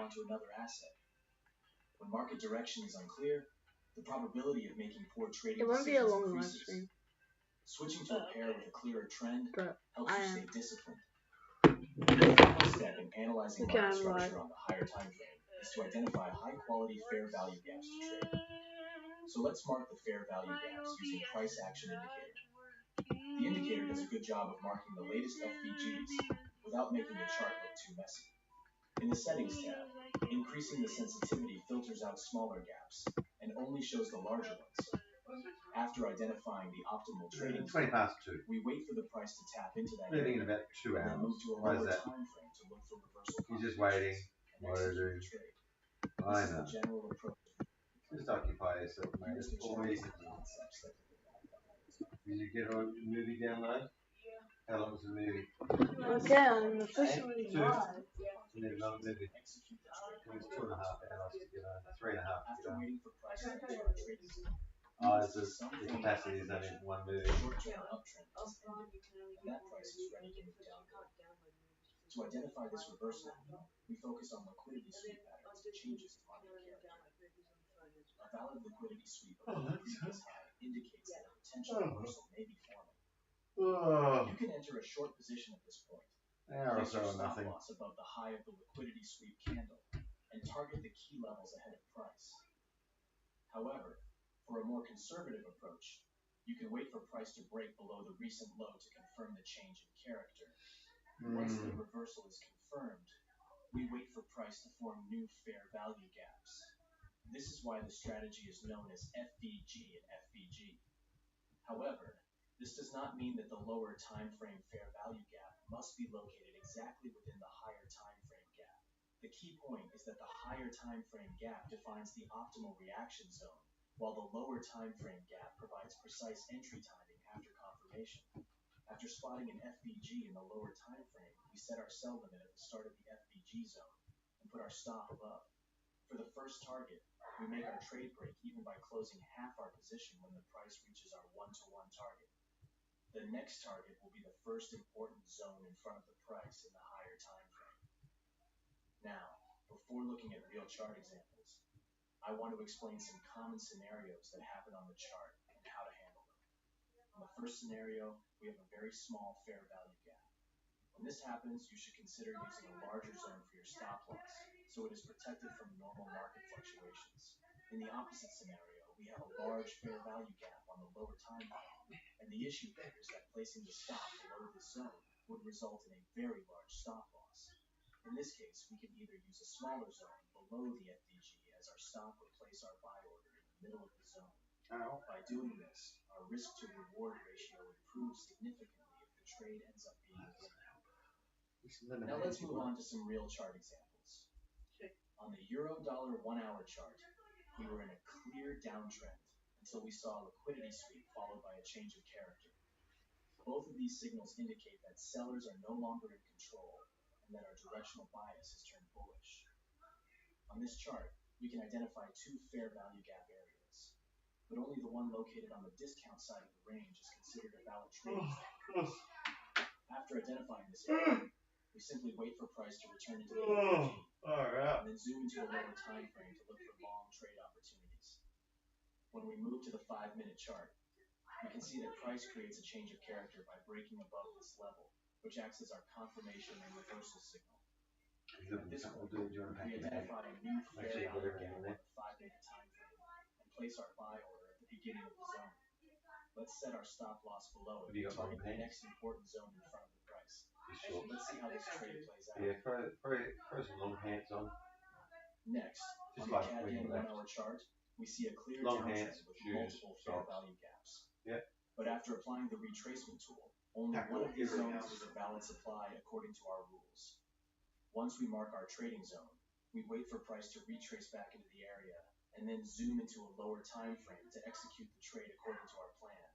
onto another asset. When market direction is unclear, the probability of making poor trading decisions increases. Switching to a pair with a clearer trend helps you stay disciplined. The final step in analyzing market structure on the higher time frame is to identify high-quality fair value gaps to trade. So let's mark the fair value gaps using price action indicator. The indicator does a good job of marking the latest FVGs without making the chart look too messy. In the Settings tab, increasing the sensitivity filters out smaller gaps and only shows the larger ones. After identifying the optimal trading zone, we wait for the price to tap into that area, in about 2 hours. and then move to a lower time frame to look for reversal. He's just waiting. What to do? I know. The general approach. Just occupy yourself, mate. It's 4 minutes. Did you get a movie download? How long was the movie? Okay, I'm officially live. You need another movie. It was 2.5 hours to get on. 3.5 to get on. Oh, the capacity is only one movie. To identify this reversal, we focus on liquidity sweep patterns and changes in market character. A valid liquidity sweep above the previous high indicates that a potential reversal may be forming. You can enter a short position at this point. Place your stop loss above the high of the liquidity sweep candle and target the key levels ahead of price. However, for a more conservative approach, you can wait for price to break below the recent low to confirm the change in character. Once the reversal is confirmed, we wait for price to form new fair value gaps. This is why the strategy is known as FVG and FVG. However, this does not mean that the lower time frame fair value gap must be located exactly within the higher time frame gap. The key point is that the higher time frame gap defines the optimal reaction zone, while the lower time frame gap provides precise entry timing after confirmation. After spotting an FVG in the lower time frame, we set our sell limit at the start of the FVG zone and put our stop above. For the first target, we make our trade break even by closing half our position when the price reaches our 1-to-1 target. The next target will be the first important zone in front of the price in the higher time frame. Now, before looking at real chart examples, I want to explain some common scenarios that happen on the chart and how to handle them. In the first scenario, we have a very small fair value gap. When this happens, you should consider using a larger zone for your stop loss, so it is protected from normal market fluctuations. In the opposite scenario, we have a large fair value gap on the lower time frame, and the issue there is that placing the stop below the zone would result in a very large stop loss. In this case, we can either use a smaller zone below the FVG as our stop or place our buy order in the middle of the zone. By doing this, our risk to reward ratio improves significantly if the trade ends up being a win. Now let's move on to some real chart examples. On the Euro-Dollar 1-hour chart, we were in a clear downtrend until we saw a liquidity sweep followed by a change of character. Both of these signals indicate that sellers are no longer in control and that our directional bias has turned bullish. On this chart, we can identify two fair value gap areas, but only the one located on the discount side of the range is considered a valid trade. After identifying this area, we simply wait for price to return into the FVG, and then zoom into a lower time frame to look for long trade opportunities. When we move to the 5-minute chart, we can see that price creates a change of character by breaking above this level, which acts as our confirmation and reversal signal. At this point, we identify a new fair value gap on the 5-minute time frame and place our buy order at the beginning of the zone. Let's set our stop loss below it to target the next important zone in front of the price. Let's see how this trade plays out. Yeah, throw some long pants on. Next, on the CAD 1-hour chart, we see a clear downtrend with multiple fair value gaps. Yep. But after applying the retracement tool, only one of these zones is a valid supply according to our rules. Once we mark our trading zone, we wait for price to retrace back into the area and then zoom into a lower time frame to execute the trade according to our plan.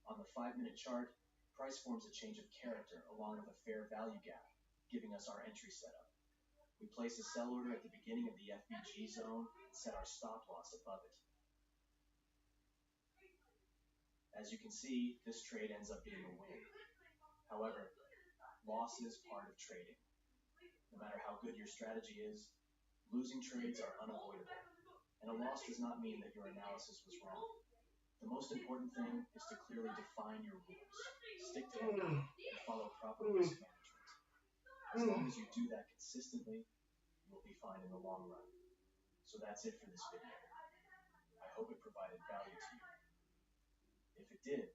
On the 5-minute chart, price forms a change of character along with a fair value gap, giving us our entry setup. We place a sell order at the beginning of the FVG zone and set our stop loss above it. As you can see, this trade ends up being a win. However, loss is part of trading. No matter how good your strategy is, Losing trades are unavoidable, and a loss does not mean that your analysis was wrong. The most important thing is to clearly define your rules, stick to them, and follow proper risk management. As long as you do that consistently, you'll be fine in the long run. So that's it for this video. I hope it provided value to you. If it did,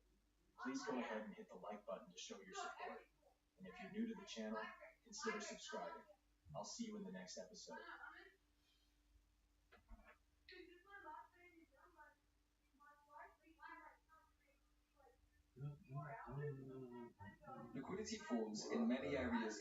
please go ahead and hit the like button to show your support. And if you're new to the channel, consider subscribing. I'll see you in the next episode. Liquidity falls in many areas.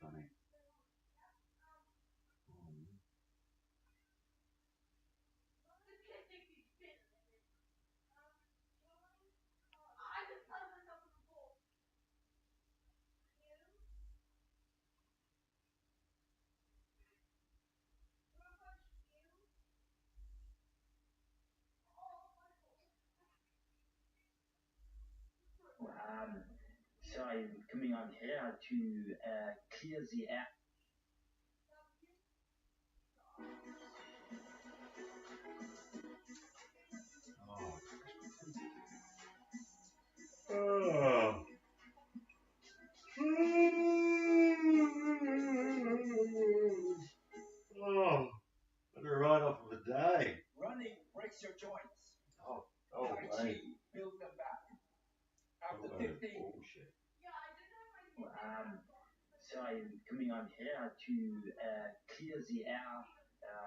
Funny. So I'm coming on here to clear the air. Oh. Oh. What a write off of a day. Running breaks your joints. Oh, Tai wait. Chi builds them back. After Oh, 15. bullshit. So I'm coming on here to clear the air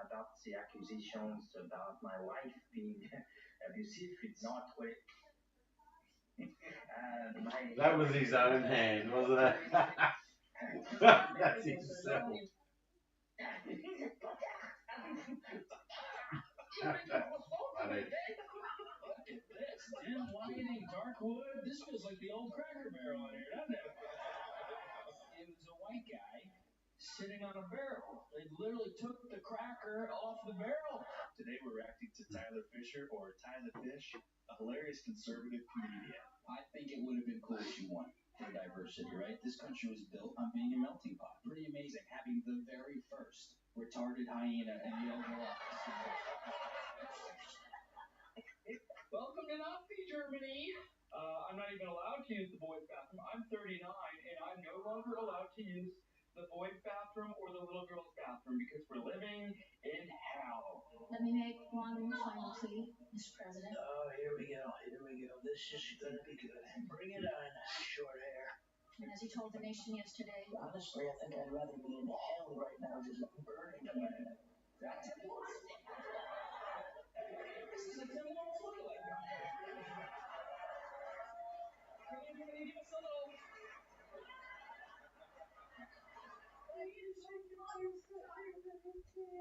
about the accusations about my wife being abusive. It's not what it. That was his own hand, wasn't it? That's himself. Funny. Look at this. Dim lighting, dark wood. This feels like the old Cracker Barrel on here, doesn't it? It was a white guy sitting on a barrel. They literally took the cracker off the barrel. Today we're reacting to Tyler Fisher, or Ty the Fish, a hilarious conservative comedian. I think it would have been cool if you won for diversity, right? This country was built on being a melting pot. Pretty amazing, having the very first retarded hyena in the Oval Office. Welcome to Nazi Germany. I'm not even allowed to use the boys' bathroom. I'm 39 and I'm no longer allowed to use the boys' bathroom or the little girls' bathroom because we're living in hell. Let me make one final plea, Mr. President. Oh, here we go. This is gonna be good. Bring it on, short hair. And as you told the nation yesterday, Honestly, I think I'd rather be in hell right now, just burning. That's it. This is a criminal lookalike guy. Can you give us a little?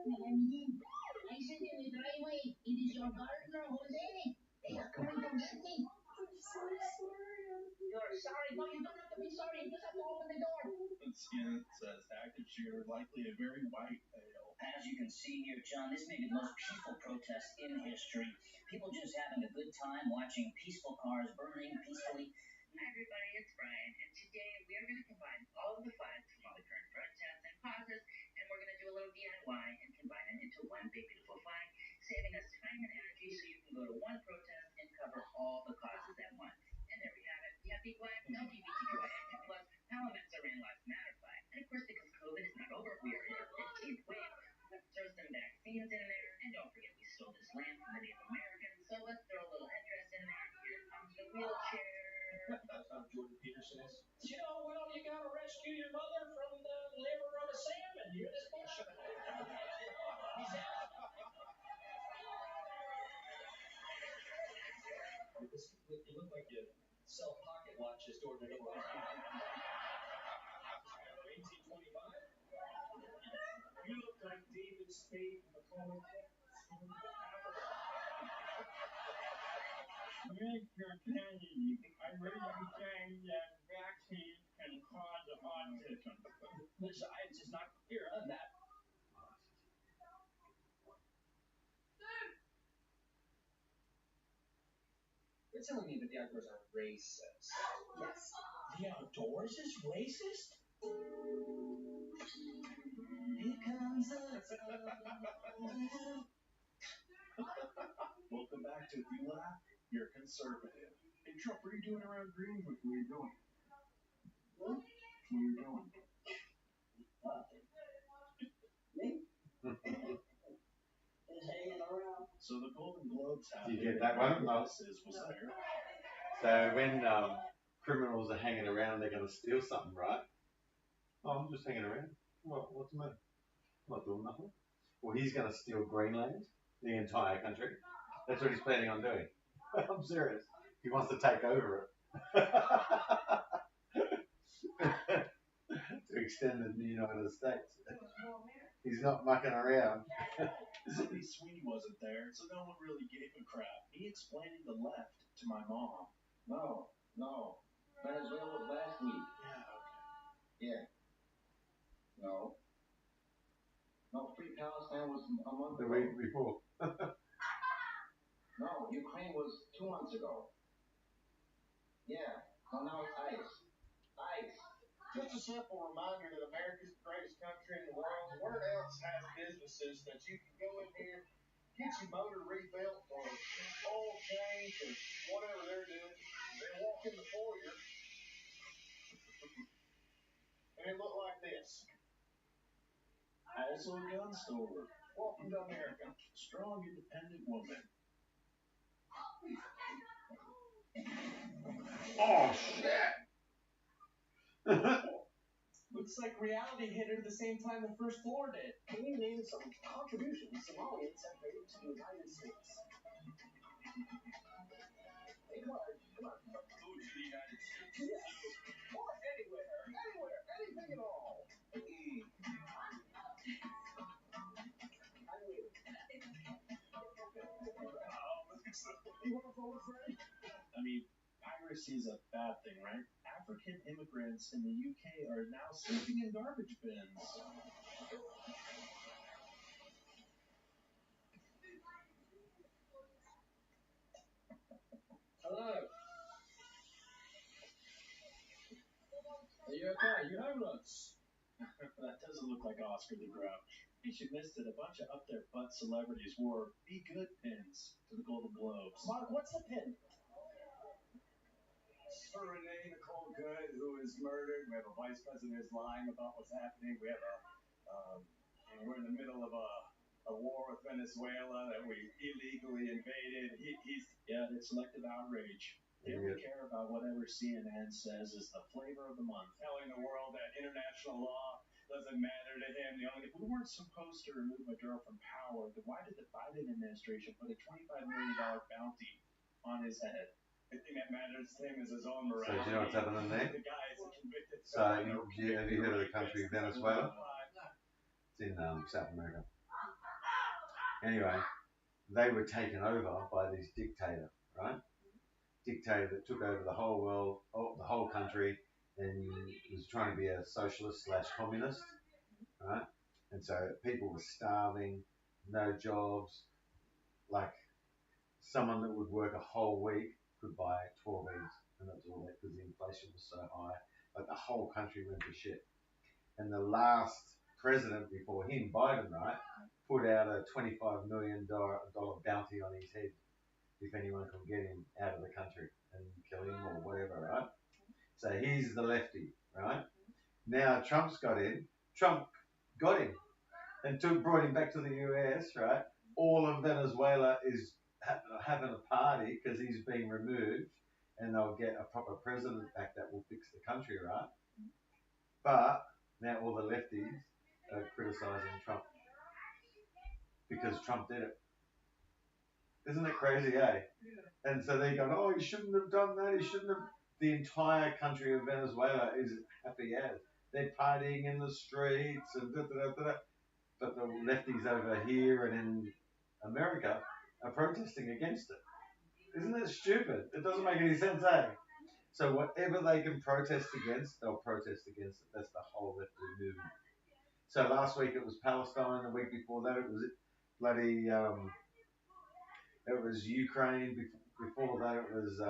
Melanie, I sit in the driveway. It is your gardener, Jose. They are coming to get me. I'm so sorry. You're sorry. No, you don't have to be sorry. You just have to open the door. The skin says active shooter, likely a very white male. As you can see here, John, this may be the most peaceful protest in history. People just having a good time watching peaceful cars burning peacefully. Hi everybody, it's Brian, and today we are going to combine all of the flags from all the current protests and causes, and we're going to do a little DIY and combine them into one big beautiful flag, saving us time and energy so you can go to one protest and cover all the causes at once. And there we have it. We have the black LGBTQIA plus elements are in Lives Matter flag. And of course, because COVID is not over, we are in our 15th wave. Let's throw some vaccines in there, and don't forget we stole this land from the Native Americans, so let's throw a little headdress in there. Here comes the wheelchair. That's how Jordan Peterson is. You know, well, you gotta rescue your mother from the liver of a salmon. You're this bullshit. He's out. You look like you sell pocket watches door to door. 1825? You look like David Spade from the comic book. Mr. Kennedy, I really understand that vaccines can cause autism. The science is not clear, huh? You're telling me that the outdoors are racist? Yes. The outdoors is racist? Here comes the Welcome back to If You Laugh, You're Conservative. Hey, Trump, what are you doing around Greenwood? What are you doing? What? What are you doing? is hanging around. So the Golden Globes Do you happened. get that one? No. Was there. So when criminals are hanging around, they're going to steal something, right? Oh, I'm just hanging around. What's the matter? I'm not doing nothing. Well, he's going to steal Greenland, the entire country. That's what he's planning on doing. I'm serious. He wants to take over it. To extend the United States. He's not mucking around. Sidney Sweeney wasn't there, so no one really gave a crap. He explaining the left to my mom. No. Venezuela was last week. Yeah, okay. Yeah. No. Free Palestine was a month The ago. week before. No, Ukraine was 2 months ago. Yeah. Well, now it's ICE. ICE. Just a simple reminder that America's the greatest country in the world. Where else has businesses that you can go in here, get your motor rebuilt or oil change or whatever they're doing, then walk in the foyer and it look like this. Also a gun store. Welcome to America. Strong, independent woman. Oh, shit! Looks like reality hit her the same time the first floor did. Can you name some contributions Somalians have made to the United States? Hey, come on. Go to the United States. Yes. Or anywhere. Anything at all. You want to vote, Freddie? I mean, piracy is a bad thing, right? African immigrants in the UK are now sleeping in garbage bins. Hello. Are you okay? You homeless? That doesn't look like Oscar the Grouch. In case you missed it, a bunch of up their butt celebrities wore Be Good pins to the Golden Globes. Mark, what's the pin? For Renee Nicole Good, who is murdered. We have a vice president who's lying about what's happening. We have and we're in the middle of a war with Venezuela that we illegally invaded. Yeah, it's selective outrage. They only care about whatever CNN says is the flavor of the month. Telling the world that international law doesn't matter to him. If we weren't supposed to remove Maduro from power, then why did the Biden administration put a $25 million bounty on his head? The thing that matters to him is his own So morality. do you know what's happening there? The guy is a convicted So have you heard of the country Venezuela? It's in South America. Anyway, they were taken over by this dictator, right? Dictator that took over the whole world, the whole country, and was trying to be a socialist / communist, right? And so people were starving, no jobs. Like someone that would work a whole week could buy 12 eggs, and that's all that because the inflation was so high. Like the whole country went to shit. And the last president before him, Biden, right, put out a $25 million bounty on his head if anyone could get him out of the country and kill him or whatever, right? So he's the lefty, right? Now Trump's got in. Trump got him and brought him back to the US, right? All of Venezuela is having a party because he's being removed, and they'll get a proper president back that will fix the country, right? But now all the lefties are criticizing Trump because Trump did it. Isn't it crazy, eh? And so they go, oh, he shouldn't have done that. He shouldn't have. The entire country of Venezuela is happy as. They're partying in the streets and da-da-da-da-da. But the lefties over here and in America are protesting against it. Isn't that stupid? It doesn't make any sense, eh? So whatever they can protest against, they'll protest against it. That's the whole lefty movement. So last week it was Palestine. The week before that it was bloody, it was Ukraine. Before that, it was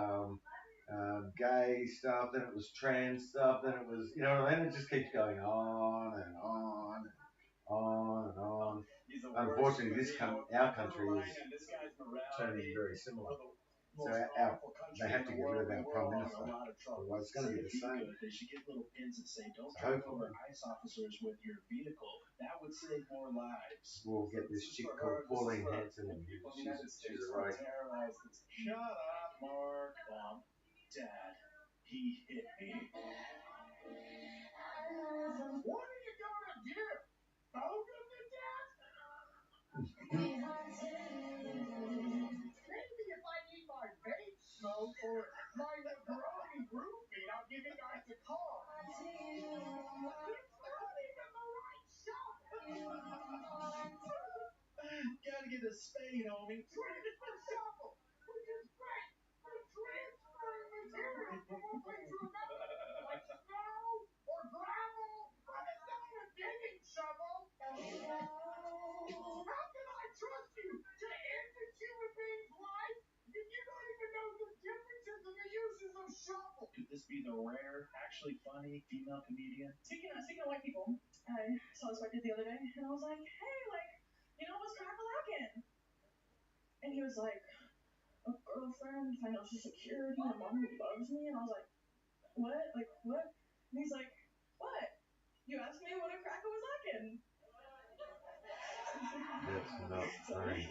gay stuff. Then it was trans stuff. Then it was, you know what I mean? It just keeps going on and on and on and on. Unfortunately, our country is turning very similar. So they have to get rid of our prime minister. Otherwise, it's going to be the same. They should get little pins that say, "Don't So drive over ICE officers with your vehicle." That would save more lives. We'll get this chick called Pauline Hanson in here. She's a right. Shut up, Mark. Mom, Dad, he hit me. What are you gonna do? Poke him to death? Maybe if I need my vape smoke or my Negroni roofie, I'll give you guys a call. It's not even the right shot. Gotta get a spade, homie. Transfer shovel, which is great for transferring material from one place to another, like snow or gravel, but it's not a digging shovel. How can I trust you to end a human being's life if you don't even know the differences in the uses of shovel? Could this be the rare, actually funny female comedian? Speaking of white people, I saw this white dude the other day, and I was like, hey, like, what's crack-a-lackin'? And he was like, a girlfriend, financial security, a mom who loves me. And I was like, what? Like, what? And he's like, what? You asked me what a cracker was lacking. That's not funny.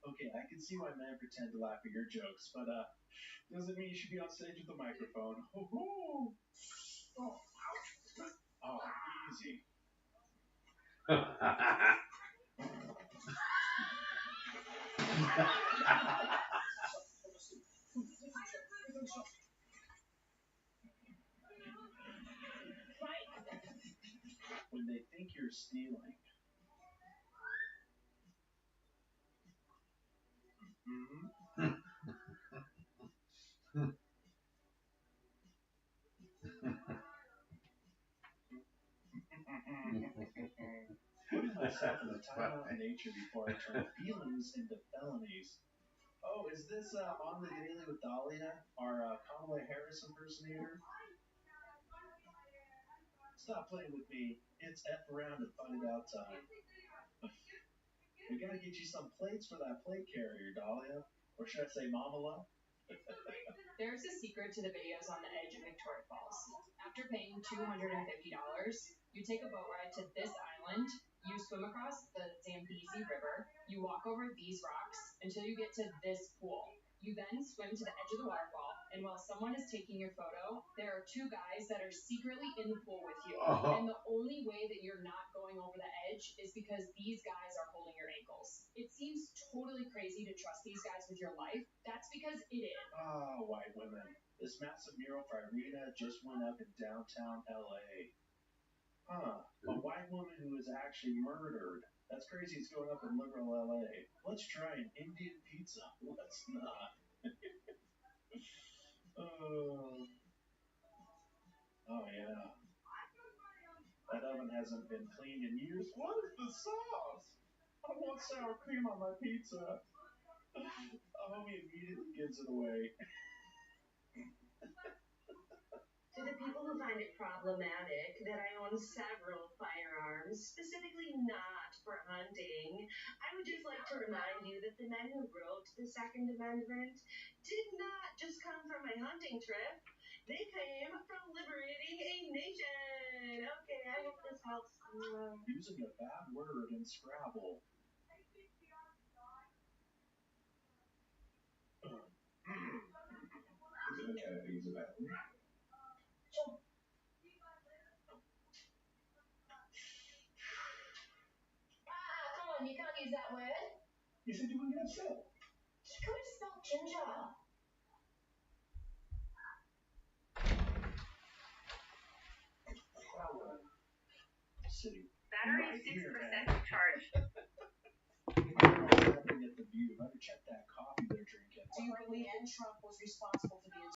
Okay, I can see why men pretend to laugh at your jokes, but doesn't mean you should be on stage with a microphone. Oh, easy. When they think you're stealing. Putting myself in a timeout in nature before I turn feelings into felonies. Oh, is this On the Daily with Dahlia, our Kamala Harris impersonator? Stop playing with me. It's F around and find it out time. We gotta get you some plates for that plate carrier, Dahlia. Or should I say Mamala? There's a secret to the videos on the edge of Victoria Falls. After paying $250, you take a boat ride to this island, you swim across the Zambezi River, you walk over these rocks until you get to this pool. You then swim to the edge of the waterfall, and while someone is taking your photo, there are two guys that are secretly in the pool with you. And the only way that you're not going over the edge is because these guys are holding your ankles. It seems totally crazy to trust these guys with your life. That's because it is. White women. This massive mural for Irina just went up in downtown LA. A white woman who was actually murdered. That's crazy. It's going up in liberal LA. Let's try an Indian pizza. Let's not. Oh, yeah. That oven hasn't been cleaned in years. What is the sauce? I want sour cream on my pizza. Homie immediately gives it away. To the people who find it problematic that I own several firearms, specifically not for hunting, I would just like to remind you that the men who wrote the Second Amendment did not just come from my hunting trip. They came from liberating a nation. Okay, I hope this helps. Using a bad word in Scrabble. Come on, you can't use that word. You said you wouldn't get upset. Can we spell ginger? Sitting Battery right 6% here, charged. At the view. Better check that coffee they're drinking. Do you believe Trump was responsible for